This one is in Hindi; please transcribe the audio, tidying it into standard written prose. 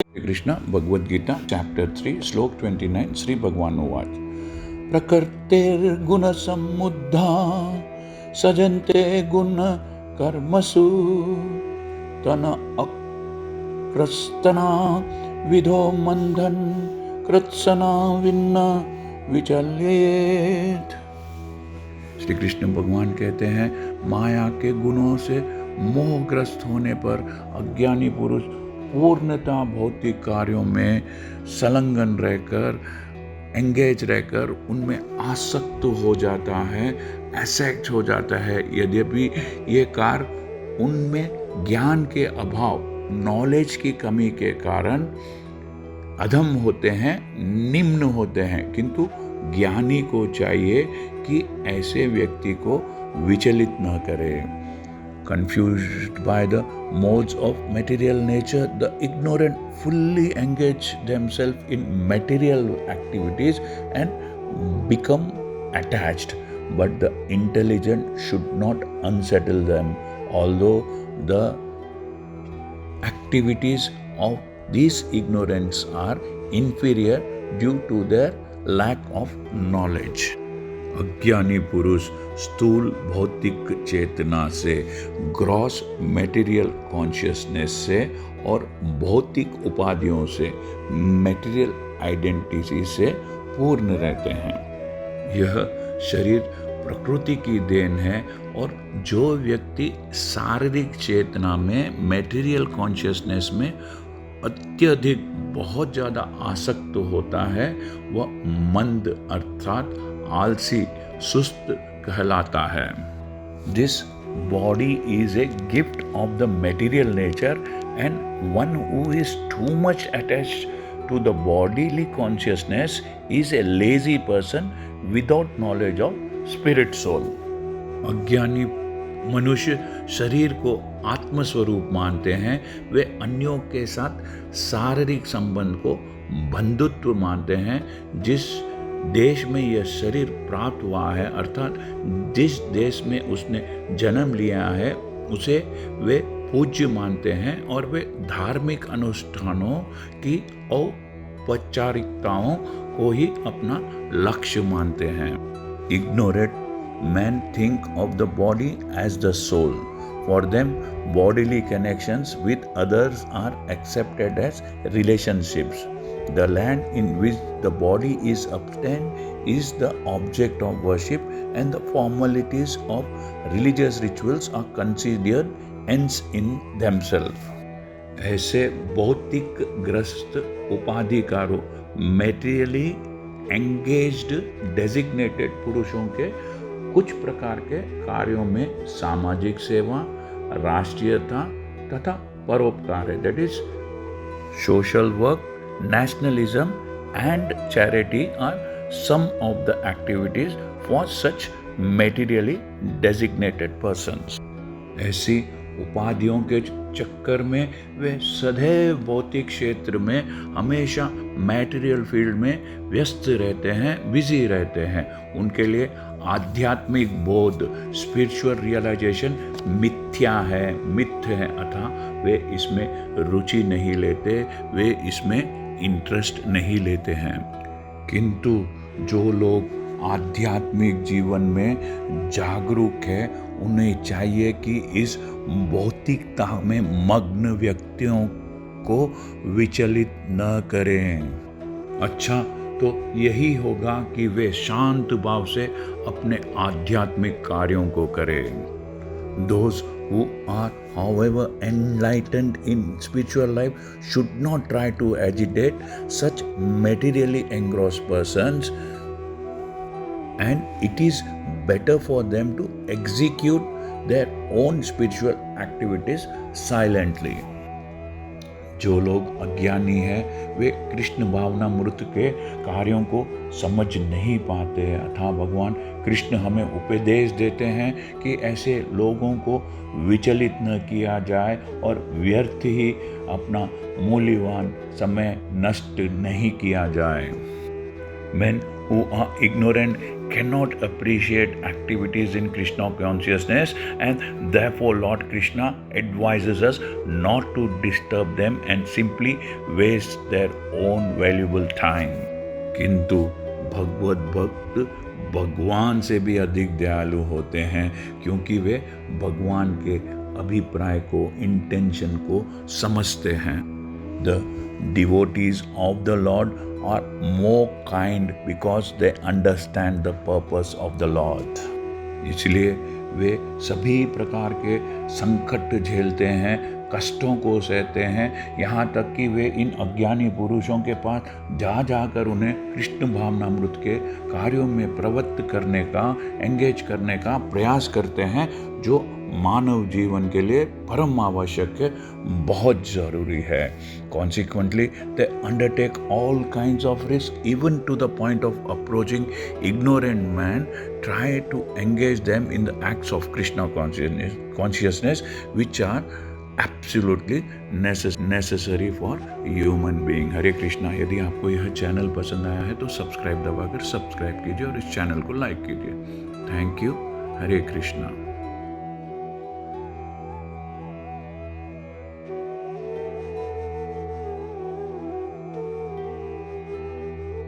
कृष्ण भगवद गीता चैप्टर 3 श्लोक 29 श्री भगवान उवाच प्रकृतिर्गुण समुद्धा सजन्ते गुण कर्मसु तन अक्रस्तना विधो मंधन कृत्सना विन्न विचल्येत। श्री कृष्ण भगवान कहते हैं, माया के गुणों से मोहग्रस्त होने पर अज्ञानी पुरुष पूर्णता भौतिक कार्यों में संलग्न रहकर एंगेज रहकर उनमें आसक्त हो जाता है, एसेक्ट हो जाता है। यद्यपि ये कार्य उनमें ज्ञान के अभाव, नॉलेज की कमी के कारण अधम होते हैं, निम्न होते हैं, किंतु ज्ञानी को चाहिए कि ऐसे व्यक्ति को विचलित न करे। Confused by the modes of material nature, the ignorant fully engage themselves in material activities and become attached. But the intelligent should not unsettle them, although the activities of these ignorance are inferior due to their lack of knowledge. अज्ञानी पुरुष स्थूल भौतिक चेतना से, ग्रॉस मटेरियल कॉन्शियसनेस से और भौतिक उपाधियों से, मटेरियल आइडेंटिटी से पूर्ण रहते हैं। यह शरीर प्रकृति की देन है और जो व्यक्ति शारीरिक चेतना में, मटेरियल कॉन्शियसनेस में अत्यधिक बहुत ज़्यादा आसक्त होता है, वह मंद अर्थात आलसी, सुस्त कहलाता है। This body is a gift of the material nature, and one who is too much attached to the bodily consciousness is a lazy person without knowledge of spirit soul. अज्ञानी मनुष्य शरीर को आत्मस्वरूप मानते हैं। वे अन्यों के साथ शारीरिक संबंध को बंधुत्व मानते हैं। जिस देश में यह शरीर प्राप्त हुआ है, अर्थात जिस देश में उसने जन्म लिया है, उसे वे पूज्य मानते हैं और वे धार्मिक अनुष्ठानों की औपचारिकताओं को ही अपना लक्ष्य मानते हैं। Ignorant men think of the body as the soul. For them, bodily connections with others are accepted as relationships. The land in which the body is obtained is the object of worship, and the formalities of religious rituals are considered ends in themselves. ऐसे भौतिक ग्रस्त उपाधिकारों, मेटेरियली एंगेज्ड डेजिग्नेटेड पुरुषों के कुछ प्रकार के कार्यों में सामाजिक सेवा, राष्ट्रीयता तथा परोपकार है। That is social work, nationalism and charity are some of the activities for such materially designated persons. ऐसी उपाधियों के चक्कर में वे सदैव भौतिक क्षेत्र में, हमेशा मैटेरियल फील्ड में व्यस्त रहते हैं, बिजी रहते हैं। उनके लिए आध्यात्मिक बोध, स्पिरिचुअल रियलाइजेशन मिथ्या है, मिथ्य है, अतः वे इसमें रुचि नहीं लेते, वे इसमें इंटरेस्ट नहीं लेते हैं। किंतु जो लोग आध्यात्मिक जीवन में जागरूक है, उन्हें चाहिए कि इस भौतिकता में मग्न व्यक्तियों को विचलित न करें। अच्छा तो यही होगा कि वे शांत भाव से अपने आध्यात्मिक कार्यों को करें। Those who are, however, enlightened in spiritual life should not try to agitate such materially engrossed persons, and it is better for them to execute their own spiritual activities silently. जो लोग अज्ञानी हैं, वे कृष्ण भावना मूर्त के कार्यों को समझ नहीं पाते हैं। अतः भगवान कृष्ण हमें उपदेश देते हैं कि ऐसे लोगों को विचलित न किया जाए और व्यर्थ ही अपना मूल्यवान समय नष्ट नहीं किया जाए। Men who are ignorant cannot appreciate activities in Krishna consciousness, and therefore Lord Krishna advises us not to disturb them and simply waste their own valuable time. किंतु भगवत भक्त भगवान से भी अधिक दयालु होते हैं, क्योंकि वे भगवान के अभिप्राय को, इंटेंशन को समझते हैं. The devotees of the Lord are more kind because they understand the purpose of the Lord. इसलिए वे सभी प्रकार के संकट झेलते हैं, कष्टों को सहते हैं, यहाँ तक कि वे इन अज्ञानी पुरुषों के पास जा जाकर उन्हें कृष्ण भावनामृत के कार्यों में प्रवृत्त करने का, एंगेज करने का प्रयास करते हैं, जो मानव जीवन के लिए परम आवश्यक है, बहुत ज़रूरी है. Consequently, they undertake all kinds of risk, even to the point of approaching ignorant man, try to engage them in the acts of Krishna consciousness, which are absolutely necessary for human being. हरे कृष्णा. यदि आपको यह चैनल पसंद आया है तो सब्सक्राइब दबाकर सब्सक्राइब कीजिए और इस चैनल को लाइक कीजिए. Thank you. हरे कृष्णा.